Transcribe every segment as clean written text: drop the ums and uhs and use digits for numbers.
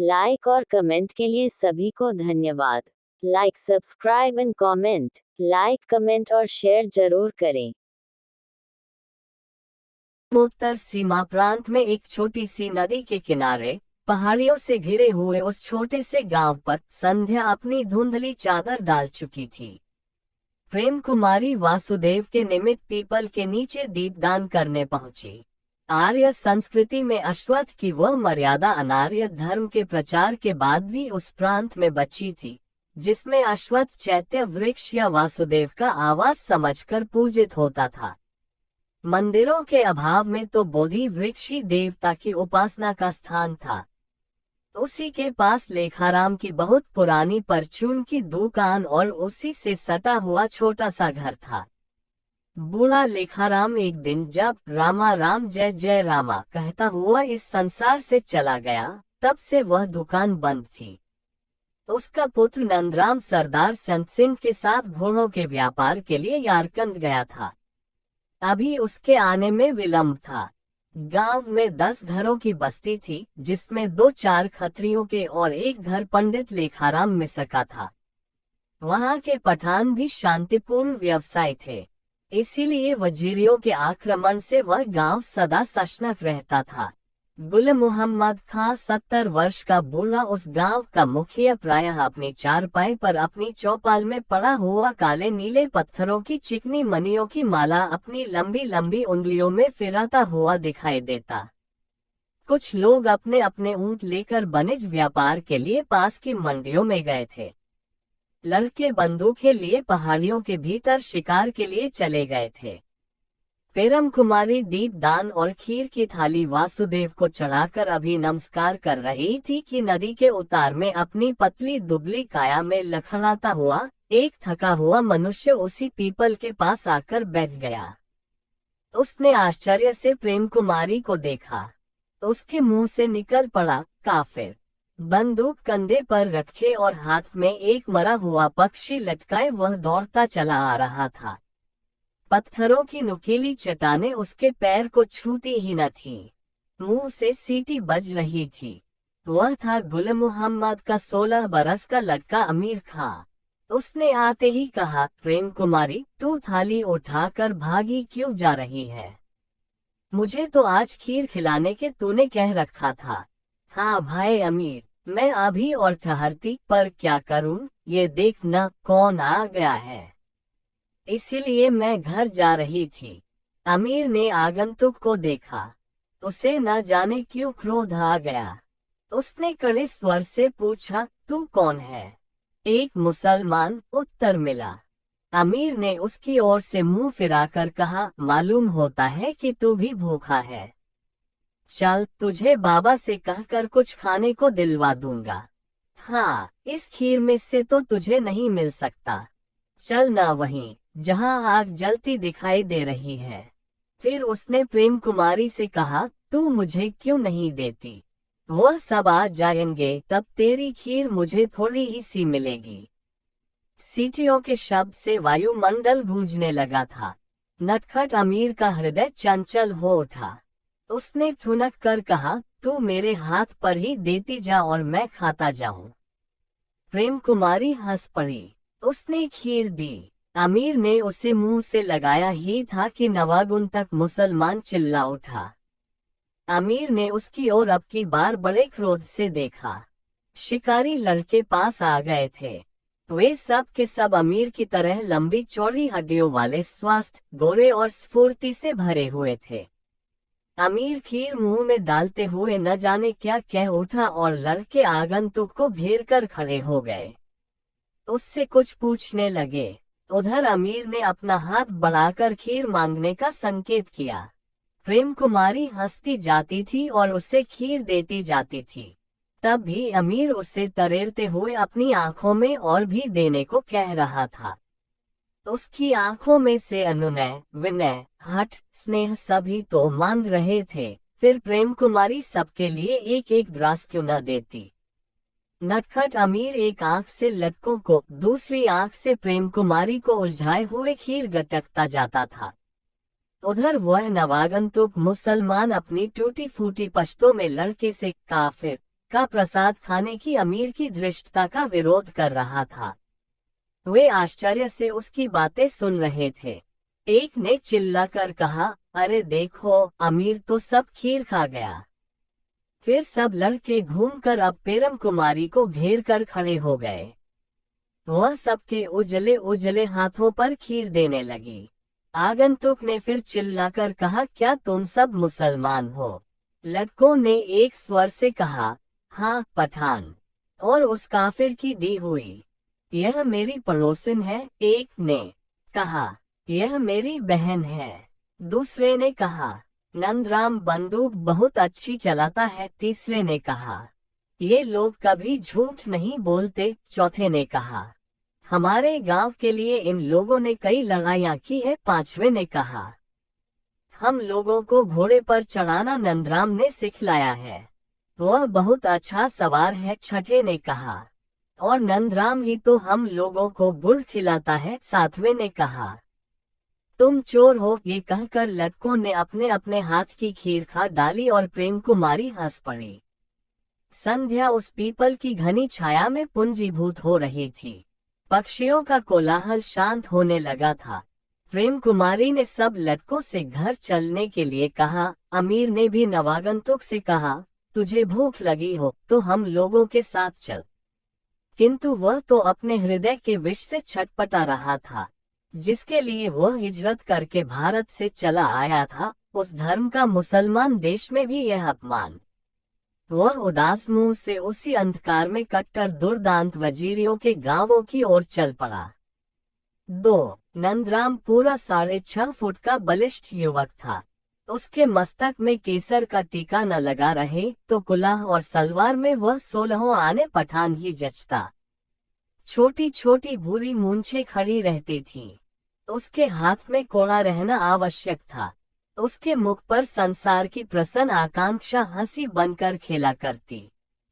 Like और comment के लिए सभी को धन्यवाद। Like, subscribe and comment. Like, comment और शेयर जरूर करें। उत्तर सीमा प्रांत में एक छोटी सी नदी के किनारे पहाड़ियों से घिरे हुए उस छोटे से गांव पर संध्या अपनी धुंधली चादर डाल चुकी थी। प्रेम कुमारी वासुदेव के निमित्त पीपल के नीचे दीपदान करने पहुंची। आर्य संस्कृति में अश्वत्थ की वह मर्यादा अनार्य धर्म के प्रचार के बाद भी उस प्रांत में बची थी, जिसमें अश्वत्थ चैत्य वृक्ष या वासुदेव का आवास समझकर पूजित होता था। मंदिरों के अभाव में तो बोधि वृक्ष ही देवता की उपासना का स्थान था। उसी के पास लेखाराम की बहुत पुरानी परचून की दुकान और उसी से सटा हुआ छोटा सा घर था। बूढ़ा लेखाराम एक दिन जब रामा राम जय जय रामा कहता हुआ इस संसार से चला गया, तब से वह दुकान बंद थी। उसका पुत्र नंदराम सरदार संत सिंह के साथ घोड़ों के व्यापार के लिए यारकंद गया था। अभी उसके आने में विलंब था। गांव में 10 घरों की बस्ती थी, जिसमें 2-4 खत्रियों के और एक घर पंडित लेखाराम में सका था। वहां के पठान भी शांतिपूर्ण व्यवसाय थे, इसीलिए वजीरियों के आक्रमण से वह गांव सदा सशनक रहता था। गुल मोहम्मद खां 70 वर्ष का बूढ़ा उस गांव का मुखिया प्रायः अपनी चारपाई पर अपनी चौपाल में पड़ा हुआ काले नीले पत्थरों की चिकनी मणियों की माला अपनी लंबी लंबी उंगलियों में फिराता हुआ दिखाई देता। कुछ लोग अपने अपने ऊंट लेकर वनिज व्यापार के लिए पास की मंडियों में गए थे। लड़के बंदूकें लिए पहाड़ियों के भीतर शिकार के लिए चले गए थे। प्रेम कुमारी दीपदान और खीर की थाली वासुदेव को चढ़ाकर अभी नमस्कार कर रही थी कि नदी के उतार में अपनी पतली दुबली काया में लखड़ाता हुआ एक थका हुआ मनुष्य उसी पीपल के पास आकर बैठ गया। उसने आश्चर्य से प्रेम कुमारी को देखा। उसके मुंह से निकल पड़ा, काफिर। बंदूक कंधे पर रखे और हाथ में एक मरा हुआ पक्षी लटकाए वह दौड़ता चला आ रहा था। पत्थरों की नुकीली चट्टानें उसके पैर को छूती ही न थीं। मुंह से सीटी बज रही थी। वह था गुल मोहम्मद का 16 बरस का लड़का अमीर खां। उसने आते ही कहा, प्रेम कुमारी, तू थाली उठाकर भागी क्यों जा रही है? मुझे तो आज खीर खिलाने के तूने कह रखा था। हाँ भाई अमीर, मैं अभी और ठहरती, पर क्या करूं, ये देख न कौन आ गया है, इसीलिए मैं घर जा रही थी। अमीर ने आगंतुक को देखा। उसे न जाने क्यों क्रोध आ गया। उसने कड़े स्वर से पूछा, तू कौन है? एक मुसलमान, उत्तर मिला। अमीर ने उसकी ओर से मुंह फिराकर कहा, मालूम होता है कि तू भी भूखा है। चल, तुझे बाबा से कहकर कुछ खाने को दिलवा दूंगा। हाँ, इस खीर में से तो तुझे नहीं मिल सकता। चल ना वहीं जहां आग जलती दिखाई दे रही है। फिर उसने प्रेम कुमारी से कहा, तू मुझे क्यों नहीं देती? वह सब आ जाएंगे, तब तेरी खीर मुझे थोड़ी ही सी मिलेगी। सीटियों के शब्द से वायुमंडल गूंजने लगा था। नटखट अमीर का हृदय चंचल हो उठा। उसने ठुनक कर कहा, तू मेरे हाथ पर ही देती जा और मैं खाता जाऊं। प्रेम कुमारी हंस पड़ी। उसने खीर दी। अमीर ने उसे मुंह से लगाया ही था कि नवागुन तक मुसलमान चिल्ला उठा। अमीर ने उसकी ओर अब की बार बड़े क्रोध से देखा। शिकारी लड़के पास आ गए थे। वे सब के सब अमीर की तरह लंबी चौड़ी हड्डियों वाले, स्वस्थ, गोरे और स्फूर्ति से भरे हुए थे। अमीर खीर मुंह में डालते हुए न जाने क्या कह उठा और लड़के आगंतुक को घेर कर खड़े हो गए। उससे कुछ पूछने लगे। उधर अमीर ने अपना हाथ बढ़ाकर खीर मांगने का संकेत किया। प्रेम कुमारी हंसती जाती थी और उसे खीर देती जाती थी। तब भी अमीर उसे तरेरते हुए अपनी आंखों में और भी देने को कह रहा था। उसकी आंखों में से अनुनय, विनय, हठ, स्नेह सभी तो मांग रहे थे। फिर प्रेम कुमारी सबके लिए एक एक ग्रास क्यों न देती? नटखट अमीर एक आंख से लड़कों को, दूसरी आंख से प्रेम कुमारी को उलझाए हुए खीर गटकता जाता था। उधर वह नवागंतुक मुसलमान अपनी टूटी फूटी पश्तों में लड़के से, काफिर, का प्रसाद खाने की अमीर की धृष्टता का विरोध कर रहा था। वे आश्चर्य से उसकी बातें सुन रहे थे। एक ने चिल्लाकर कहा, अरे देखो, अमीर तो सब खीर खा गया। फिर सब लड़के घूमकर अब पेरम कुमारी को घेर कर खड़े हो गए। वह सबके उजले उजले हाथों पर खीर देने लगी। आगंतुक ने फिर चिल्लाकर कहा, क्या तुम सब मुसलमान हो? लड़कों ने एक स्वर से कहा, हाँ पठान। और उस काफिर की दी हुई, यह मेरी पड़ोसिन है, एक ने कहा। यह मेरी बहन है, दूसरे ने कहा। नंदराम बंदूक बहुत अच्छी चलाता है, तीसरे ने कहा। ये लोग कभी झूठ नहीं बोलते, चौथे ने कहा। हमारे गांव के लिए इन लोगों ने कई लड़ाइयां की है, पांचवे ने कहा। हम लोगों को घोड़े पर चढ़ाना नंदराम ने सिखलाया है, वह बहुत अच्छा सवार है, छठे ने कहा। और नंदराम ही तो हम लोगों को गुड़ खिलाता है, सातवें ने कहा। तुम चोर हो, ये कहकर लड़कों ने अपने अपने हाथ की खीर खा डाली और प्रेम कुमारी हंस पड़ी। संध्या उस पीपल की घनी छाया में पुंजीभूत हो रही थी। पक्षियों का कोलाहल शांत होने लगा था। प्रेम कुमारी ने सब लड़कों से घर चलने के लिए कहा। अमीर ने भी नवागंतुक से कहा, तुझे भूख लगी हो तो हम लोगों के साथ चल। किंतु वह तो अपने हृदय के विष से छटपटा रहा था, जिसके लिए वह हिजरत करके भारत से चला आया था। उस धर्म का मुसलमान देश में भी यह अपमान। वह उदास मुंह से उसी अंधकार में कट्टर दुर्दांत वजीरियों के गांवों की ओर चल पड़ा। 2. नंदराम पूरा 6.5 फुट का बलिष्ठ युवक था। उसके मस्तक में केसर का टीका न लगा रहे तो कुलाह और सलवार में वह 16 आने पठान ही जचता। छोटी छोटी भूरी मूंछें खड़ी रहती थीं। उसके हाथ में कोड़ा रहना आवश्यक था। उसके मुख पर संसार की प्रसन्न आकांक्षा हंसी बनकर खेला करती।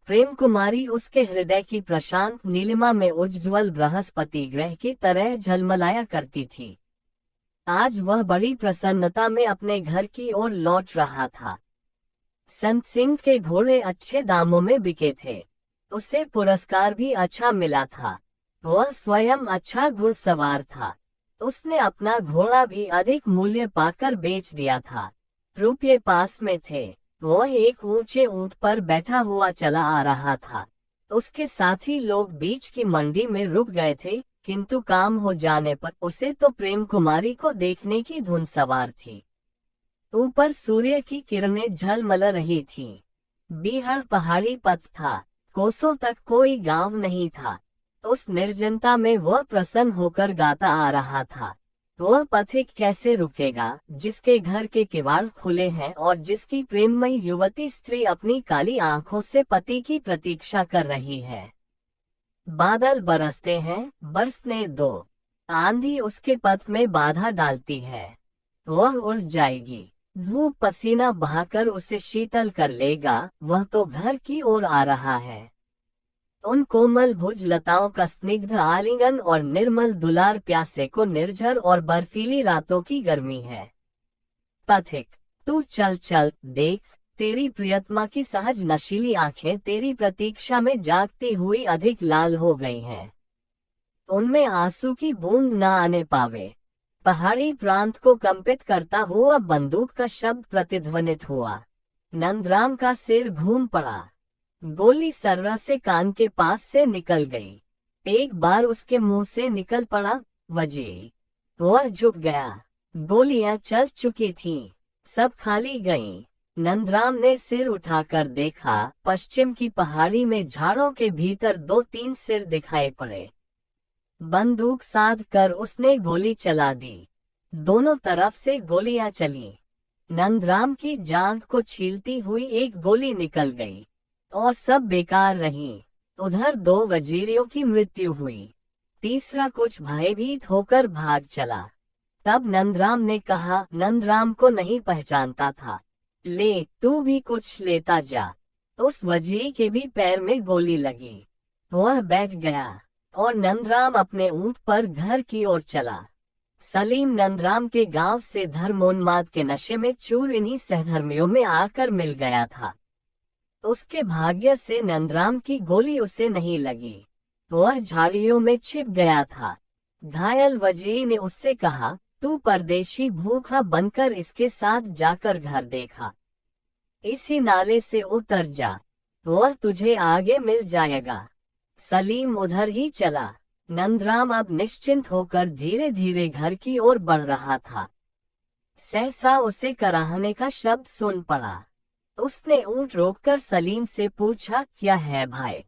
प्रेम कुमारी उसके हृदय की प्रशांत नीलिमा में उज्ज्वल बृहस्पति ग्रह की तरह झलमलाया करती थी। आज वह बड़ी प्रसन्नता में अपने घर की ओर लौट रहा था। संत सिंह के घोड़े अच्छे दामों में बिके थे। उसे पुरस्कार भी अच्छा मिला था। वह स्वयं अच्छा घुड़सवार था। उसने अपना घोड़ा भी अधिक मूल्य पाकर बेच दिया था। रुपये पास में थे। वह एक ऊंचे ऊंट पर बैठा हुआ चला आ रहा था। उसके साथी लोग बीच की मंडी में रुक गए थे, किंतु काम हो जाने पर उसे तो प्रेम कुमारी को देखने की धुन सवार थी। ऊपर सूर्य की किरणें झलमल रही थीं। बीहड़ पहाड़ी पथ था। कोसों तक कोई गांव नहीं था। उस निर्जनता में वह प्रसन्न होकर गाता आ रहा था। वह पथिक कैसे रुकेगा, जिसके घर के किवाड़ खुले हैं और जिसकी प्रेममयी युवती स्त्री अपनी काली आंखों से पति की प्रतीक्षा कर रही है। बादल बरसते हैं, बरसने दो। आंधी उसके पथ में बाधा डालती है, वह उड़ जाएगी। धूप पसीना बहाकर उसे शीतल कर लेगा, वह तो घर की ओर आ रहा है। उन कोमल भुज लताओं का स्निग्ध आलिंगन और निर्मल दुलार प्यासे को निर्झर और बर्फीली रातों की गर्मी है। पथिक, तू चल चल, देख, तेरी प्रियतमा की सहज नशीली आंखें तेरी प्रतीक्षा में जागती हुई अधिक लाल हो गई हैं। उनमें आंसू की बूंद न आने पावे। पहाड़ी प्रांत को कंपित करता हुआ बंदूक का शब्द प्रतिध्वनित हुआ। नंदराम का सिर घूम पड़ा। गोली सर्रा से कान के पास से निकल गई। एक बार उसके मुंह से निकल पड़ा, वजी। वह झुक गया। गोलियां चल चुकी थीं, सब खाली गईं। नंदराम ने सिर उठाकर देखा। पश्चिम की पहाड़ी में झाड़ों के भीतर 2-3 सिर दिखाई पड़े। बंदूक साध कर उसने गोली चला दी। दोनों तरफ से गोलियां चली। नंदराम की जांघ को छीलती हुई एक गोली निकल गई और सब बेकार रही। उधर 2 वजीरियों की मृत्यु हुई। तीसरा कुछ भयभीत होकर भाग चला। तब नंदराम ने कहा, नंदराम को नहीं पहचानता था। ले, तू भी कुछ लेता जा। उस वजीरी के भी पैर में गोली लगी। वह बैठ गया और नंदराम अपने ऊंट पर घर की ओर चला। सलीम नंदराम के गांव से धर्मोन्माद के नशे में चूर इन्हीं सहधर्मियों में आकर मिल गया था। उसके भाग्य से नंदराम की गोली उसे नहीं लगी। वह झाड़ियों में छिप गया था। घायल वजीर ने उससे कहा, तू परदेशी भूखा बनकर इसके साथ जाकर घर देखा। इसी नाले से उतर जा, वह तुझे आगे मिल जाएगा। सलीम उधर ही चला। नंदराम अब निश्चिंत होकर धीरे धीरे घर की ओर बढ़ रहा था। सहसा उसे कराहने का शब्द सुन पड़ा। उसने ऊंट रोककर सलीम से पूछा, क्या है भाई,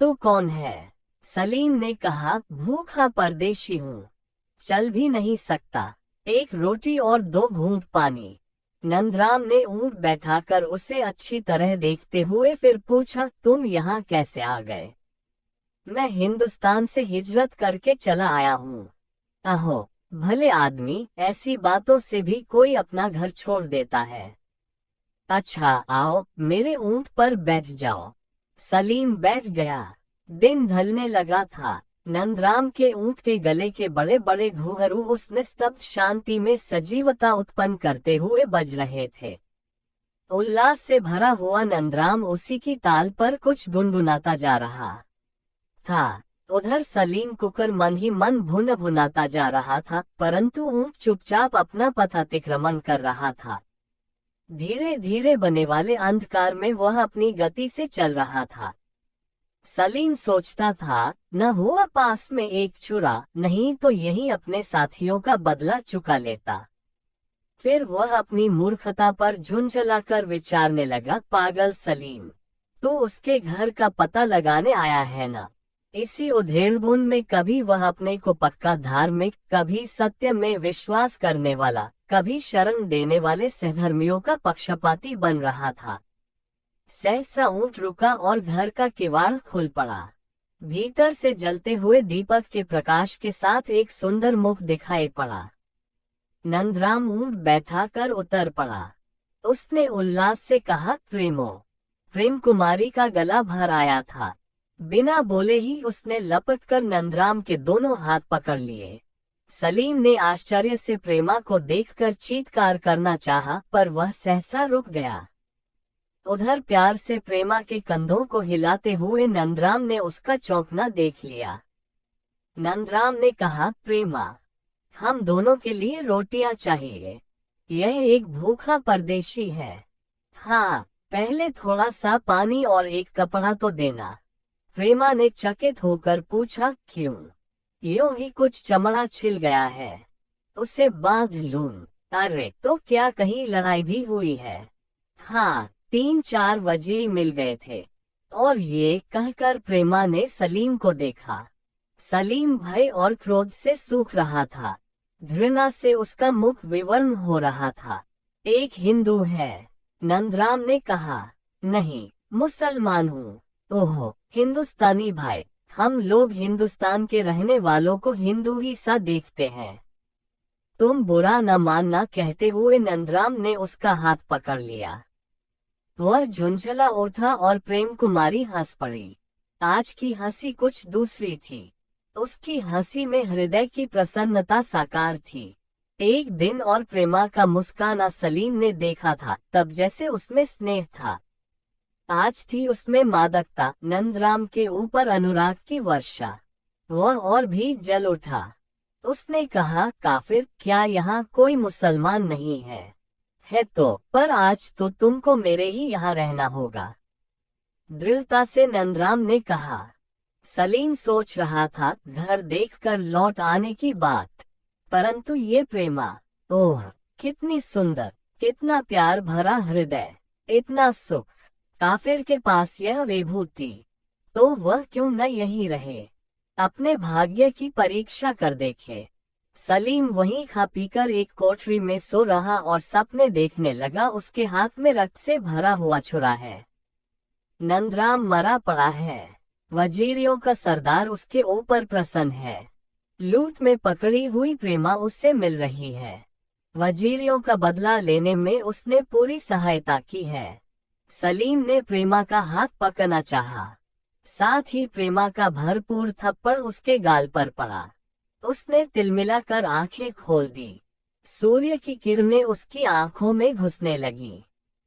तू कौन है? सलीम ने कहा, भूखा परदेशी हूँ, चल भी नहीं सकता, एक रोटी और 2 घूंट पानी। नंदराम ने ऊंट बैठाकर उसे अच्छी तरह देखते हुए फिर पूछा, तुम यहाँ कैसे आ गए? मैं हिंदुस्तान से हिजरत करके चला आया हूँ। आहो भले आदमी, ऐसी बातों से भी कोई अपना घर छोड़ देता है। अच्छा आओ, मेरे ऊंट पर बैठ जाओ। सलीम बैठ गया। दिन ढलने लगा था। नंदराम के ऊंट के गले के बड़े बड़े घुंघरू उस निस्तब्ध शांति में सजीवता उत्पन्न करते हुए बज रहे थे। उल्लास से भरा हुआ नंदराम उसी की ताल पर कुछ गुनगुनाता जा रहा था। उधर सलीम कुकर मन ही मन भुन भुनाता जा रहा था, परंतु ऊंट चुपचाप अपना पथ अतिक्रमण कर रहा था। धीरे धीरे बने वाले अंधकार में वह अपनी गति से चल रहा था। सलीम सोचता था, न हुआ पास में एक छुरा, नहीं तो यही अपने साथियों का बदला चुका लेता। फिर वह अपनी मूर्खता पर झुंझलाकर विचारने लगा, पागल सलीम, तो उसके घर का पता लगाने आया है ना? इसी उधेड़बुन में कभी वह अपने को पक्का धार्मिक, कभी सत्य में विश्वास करने वाला, कभी शरण देने वाले सहधर्मियों का पक्षपाती बन रहा था। सहसा ऊंट रुका और घर का किवाड़ खुल पड़ा। भीतर से जलते हुए दीपक के प्रकाश के साथ एक सुंदर मुख दिखाई पड़ा। नंदराम ऊंट बैठा कर उतर पड़ा। उसने उल्लास से कहा, प्रेमो। प्रेम कुमारी का गला भर आया था। बिना बोले ही उसने लपक कर नंदराम के दोनों हाथ पकड़ लिए। सलीम ने आश्चर्य से प्रेमा को देखकर चीत्कार करना चाहा, पर वह सहसा रुक गया। उधर प्यार से प्रेमा के कंधों को हिलाते हुए नंदराम ने उसका चौंकना देख लिया। नंदराम ने कहा, प्रेमा, हम दोनों के लिए रोटियां चाहिए। यह एक भूखा परदेशी है। हाँ, पहले थोड़ा सा पानी और एक कपड़ा तो देना। प्रेमा ने चकित होकर पूछा, क्यों? यूं ही कुछ चमड़ा छिल गया है, उसे बांध लूं। अरे तो क्या कहीं लड़ाई भी हुई है? हाँ, 3-4 वजीर मिल गए थे। और ये कहकर प्रेमा ने सलीम को देखा। सलीम भय और क्रोध से सूख रहा था। घृणा से उसका मुख विवर्ण हो रहा था। एक हिंदू है, नंदराम ने कहा। नहीं, मुसलमान हूँ। ओहो, हिंदुस्तानी भाई, हम लोग हिंदुस्तान के रहने वालों को हिंदू ही सा देखते हैं। तुम बुरा न मानना, कहते हुए नंदराम ने उसका हाथ पकड़ लिया। वह झुंझला उठा और प्रेम कुमारी हंस पड़ी। आज की हंसी कुछ दूसरी थी। उसकी हंसी में हृदय की प्रसन्नता साकार थी। एक दिन और प्रेमा का मुस्काना सलीम ने देखा था, तब जैसे उसमें स्नेह था, आज थी उसमें मादकता। नंदराम के ऊपर अनुराग की वर्षा। वह और भी जल उठा। उसने कहा, काफिर, क्या यहाँ कोई मुसलमान नहीं है? है तो, पर आज तो तुमको मेरे ही यहाँ रहना होगा, दृढ़ता से नंदराम ने कहा। सलीम सोच रहा था घर देखकर लौट आने की बात, परंतु ये प्रेमा, ओह कितनी सुंदर, कितना प्यार भरा हृदय, इतना सुख। काफिर के पास यह विभूति, तो वह क्यों न यहीं रहे, अपने भाग्य की परीक्षा कर देखे। सलीम वहीं खा पीकर एक कोठरी में सो रहा और सपने देखने लगा। उसके हाथ में रक्त से भरा हुआ छुरा है। नंदराम मरा पड़ा है। वजीरियों का सरदार उसके ऊपर प्रसन्न है। लूट में पकड़ी हुई प्रेमा उससे मिल रही है। वजीरियों का बदला लेने में उसने पूरी सहायता की है। सलीम ने प्रेमा का हाथ पकड़ना चाहा, साथ ही प्रेमा का भरपूर थप्पड़ उसके गाल पर पड़ा। उसने तिलमिलाकर आंखें खोल दी। सूर्य की किरणें उसकी आंखों में घुसने लगी।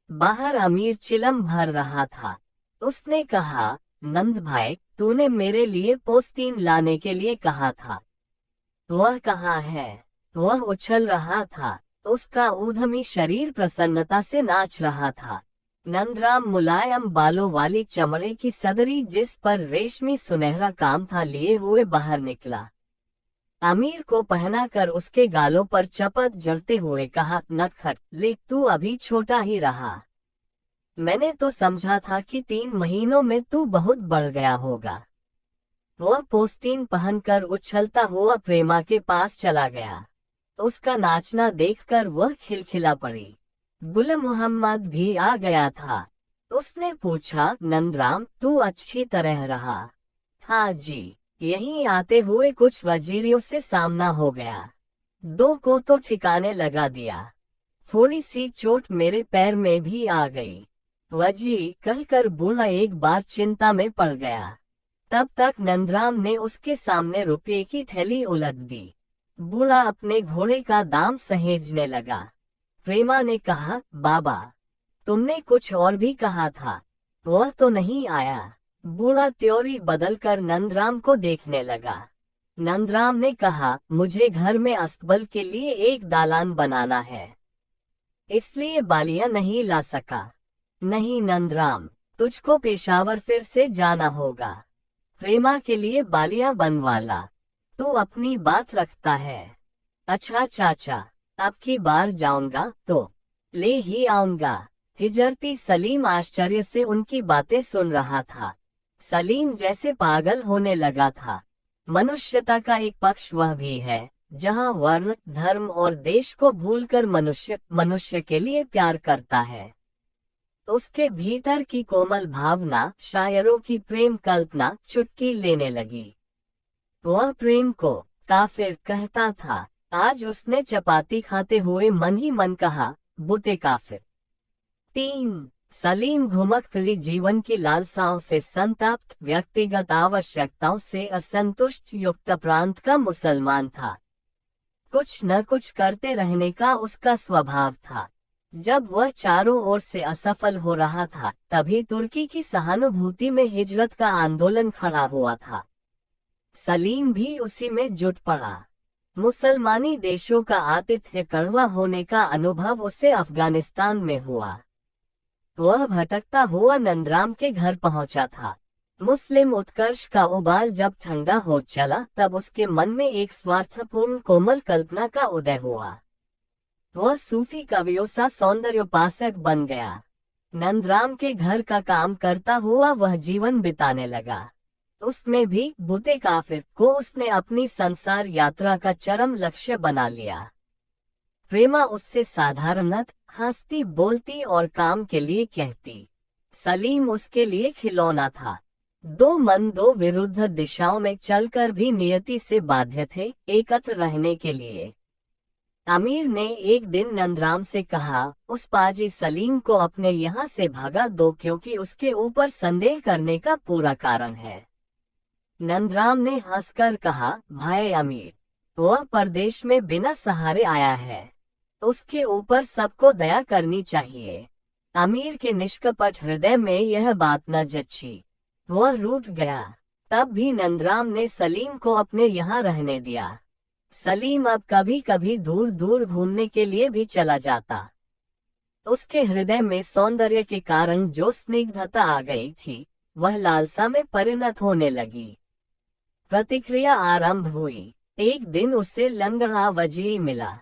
बाहर अमीर चिलम भर रहा था। उसने कहा, नंद भाई, तूने मेरे लिए पोस्तीन लाने के लिए कहा था। वह कहाँ है? वह उछल रहा था। उसका ऊधमी शरीर प्रसन्नता से नाच रहा था। नंदराम मुलायम बालों वाली चमड़े की सदरी जिस पर रेशमी सुनहरा काम था लिए हुए बाहर निकला। अमीर को पहनाकर उसके गालों पर चपत जड़ते हुए कहा, नटखट, ले तू अभी छोटा ही रहा। मैंने तो समझा था कि 3 महीनों में तू बहुत बढ़ गया होगा। वह पोस्तीन पहनकर उछलता हुआ प्रेमा के पास चला गया। उसका नाचना देखकर वह खिलखिला पड़ी। गुल मोहम्मद भी आ गया था। उसने पूछा, नंदराम, तू अच्छी तरह रहा? हाँ जी। यहीं आते हुए कुछ वजीरियों से सामना हो गया। 2 को तो ठिकाने लगा दिया। थोड़ी सी चोट मेरे पैर में भी आ गई। वजी कहकर बूढ़ा एक बार चिंता में पड़ गया। तब तक नंदराम ने उसके सामने रुपये की थैली उलट दी। बूढ़ा अपने घोड़े का दाम सहेजने लगा। प्रेमा ने कहा, बाबा, तुमने कुछ और भी कहा था। वह तो नहीं आया। बूढ़ा त्योरी बदलकर नंदराम को देखने लगा। नंदराम ने कहा, मुझे घर में अस्तबल के लिए एक दालान बनाना है, इसलिए बालियां नहीं ला सका। नहीं नंदराम, तुझको पेशावर फिर से जाना होगा। प्रेमा के लिए बालियां बनवा ला। तू अपनी बात रखता है। अच्छा चाचा, अब की बार जाऊंगा तो ले ही आऊंगा। हिजरती सलीम आश्चर्य से उनकी बातें सुन रहा था। सलीम जैसे पागल होने लगा था। मनुष्यता का एक पक्ष वह भी है जहां वर्ण, धर्म और देश को भूलकर मनुष्य मनुष्य के लिए प्यार करता है। उसके भीतर की कोमल भावना, शायरों की प्रेम कल्पना चुटकी लेने लगी। वह प्रेम को काफिर कहता था। आज उसने चपाती खाते हुए मन ही मन कहा, बुते काफिर। 3 सलीम घुमक फिरी जीवन की लालसाओं से संतप्त, व्यक्तिगत आवश्यकताओं से असंतुष्ट युक्त प्रांत का मुसलमान था। कुछ न कुछ करते रहने का उसका स्वभाव था। जब वह चारों ओर से असफल हो रहा था, तभी तुर्की की सहानुभूति में हिजरत का आंदोलन खड़ा हुआ था। सलीम भी उसी में जुट पड़ा। मुसलमानी देशों का आतिथ्य कड़वा होने का अनुभव उसे अफगानिस्तान में हुआ। वह भटकता हुआ नंदराम के घर पहुंचा था। मुस्लिम उत्कर्ष का उबाल जब ठंडा हो चला, तब उसके मन में एक स्वार्थपूर्ण कोमल कल्पना का उदय हुआ। वह सूफी कवियों सा सौंदर्योपासक बन गया। नंदराम के घर का काम करता हुआ वह जीवन बिताने लगा। उसमें भी बुते काफिर को उसने अपनी संसार यात्रा का चरम लक्ष्य बना लिया। प्रेमा उससे साधारणत, हंसती बोलती और काम के लिए कहती। सलीम उसके लिए खिलौना था। 2 मन 2 विरुद्ध दिशाओं में चलकर भी नियति से बाध्य थे एकत्र रहने के लिए। अमीर ने एक दिन नंदराम से कहा, उस पाजी सलीम को अपने यहाँ से भगा दो, क्योंकि उसके ऊपर संदेह करने का पूरा कारण है। नंदराम ने हंसकर कहा, भाई अमीर, वह परदेश में बिना सहारे आया है, उसके ऊपर सबको दया करनी चाहिए। अमीर के निष्कपट हृदय में यह बात न जची। वह रूठ गया। तब भी नंदराम ने सलीम को अपने यहाँ रहने दिया। सलीम अब कभी कभी दूर दूर घूमने के लिए भी चला जाता। उसके हृदय में सौंदर्य के कारण जो स्निग्धता आ गई थी, वह लालसा में परिणत होने लगी। प्रतिक्रिया आरंभ हुई। एक दिन उसे लंगड़ा वजी मिला।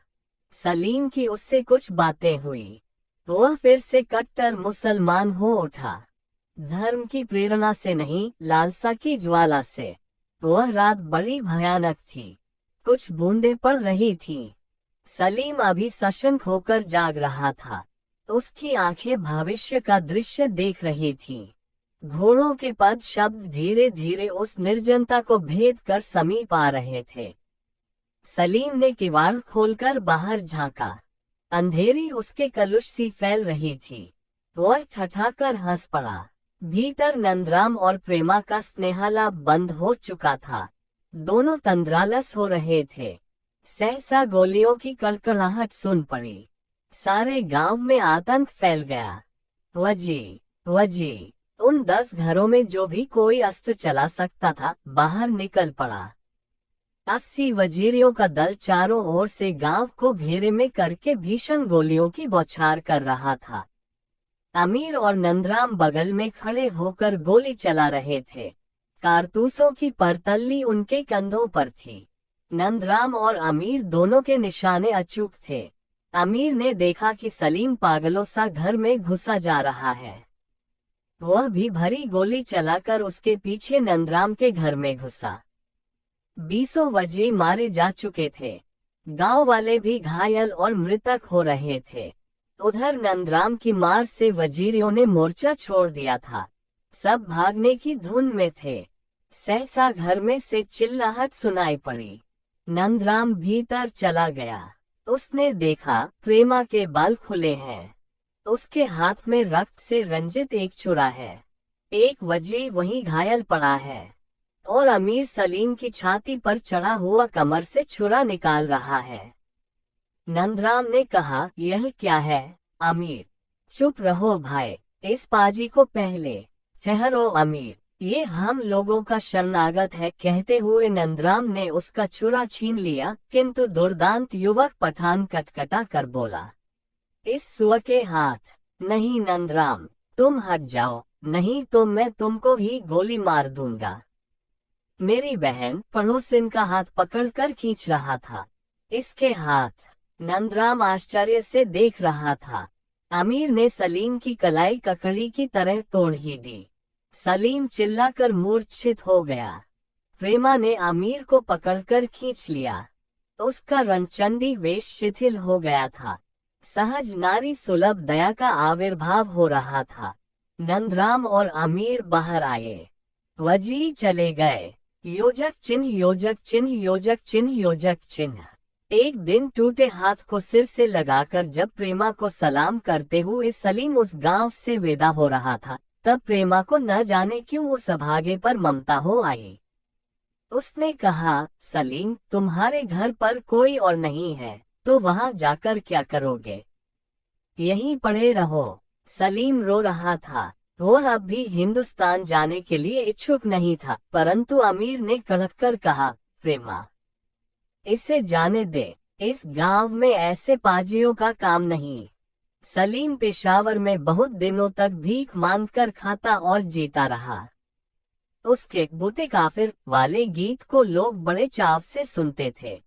सलीम की उससे कुछ बातें हुई। वह फिर से कट्टर मुसलमान हो उठा। धर्म की प्रेरणा से नहीं, लालसा की ज्वाला से। वह रात बड़ी भयानक थी। कुछ बूंदें पड़ रही थीं। सलीम अभी सशंक होकर जाग रहा था। उसकी आंखें भविष्य का दृश्य देख रही थीं। घोड़ों के पद शब्द धीरे धीरे उस निर्जनता को भेद कर समीप आ रहे थे। सलीम ने किवाड़ खोलकर बाहर झांका। अंधेरी उसके कलुष सी फैल रही थी। वह ठठाकर हंस पड़ा। भीतर नंदराम और प्रेमा का स्नेहालाप बंद हो चुका था। दोनों तंद्रालस हो रहे थे। सहसा गोलियों की कड़कड़ाहट सुन पड़ी। सारे गांव में आतंक फैल गया। वजी, वजी, उन 10 घरों में जो भी कोई अस्त्र चला सकता था बाहर निकल पड़ा। 80 वजीरियों का दल चारों ओर से गांव को घेरे में करके भीषण गोलियों की बौछार कर रहा था। अमीर और नंदराम बगल में खड़े होकर गोली चला रहे थे। कारतूसों की परतल्ली उनके कंधों पर थी। नंदराम और अमीर दोनों के निशाने अचूक थे। अमीर ने देखा कि सलीम पागलों सा घर में घुसा जा रहा है। वह भी भरी गोली चलाकर उसके पीछे नंदराम के घर में घुसा। 20 वजीर मारे जा चुके थे। गांव वाले भी घायल और मृतक हो रहे थे। उधर नंदराम की मार से वजीरियों ने मोर्चा छोड़ दिया था। सब भागने की धुन में थे। सहसा घर में से चिल्लाहट सुनाई पड़ी। नंदराम भीतर चला गया। उसने देखा प्रेमा के बाल खुले हैं। उसके हाथ में रक्त से रंजित एक छुरा है। एक वजीर वहीं घायल पड़ा है और अमीर सलीम की छाती पर चढ़ा हुआ कमर से छुरा निकाल रहा है। नंदराम ने कहा, यह क्या है? अमीर, चुप रहो भाई, इस पाजी को पहले। ठहरो अमीर, ये हम लोगों का शरणागत है। कहते हुए नंदराम ने उसका छुरा छीन लिया, किंतु दुर्दांत युवक पठान कटकटा कर बोला, इस सुअ के हाथ। नहीं नंदराम, तुम हट जाओ, नहीं तो मैं तुमको भी गोली मार दूंगा। मेरी बहन पड़ोसिन का हाथ पकड़कर खींच रहा था। इसके हाथ। नंदराम आश्चर्य से देख रहा था। अमीर ने सलीम की कलाई ककड़ी की तरह तोड़ ही दी। सलीम चिल्लाकर मूर्छित हो गया। प्रेमा ने अमीर को पकड़कर खींच लिया। उसका रणचंडी वेश शिथिल हो गया था। सहज नारी सुलभ दया का आविर्भाव हो रहा था। नंदराम और अमीर बाहर आए। वजीर चले गए। योजक चिन्ह, योजक चिन्ह, योजक चिन्ह, योजक चिन्ह। एक दिन टूटे हाथ को सिर से लगाकर जब प्रेमा को सलाम करते हुए सलीम उस गांव से विदा हो रहा था, तब प्रेमा को न जाने क्यों उस अभागे पर ममता हो आई। उसने कहा, सलीम, तुम्हारे घर पर कोई और नहीं है तो वहां जाकर क्या करोगे? यहीं पड़े रहो। सलीम रो रहा था। वह अब भी हिंदुस्तान जाने के लिए इच्छुक नहीं था, परंतु अमीर ने कड़क कर कहा, प्रेमा, इसे जाने दे। इस गांव में ऐसे पाजियों का काम नहीं। सलीम पेशावर में बहुत दिनों तक भीख मांगकर खाता और जीता रहा। उसके बूते काफिर वाले गीत को लोग बड़े चाव से सुनते थे।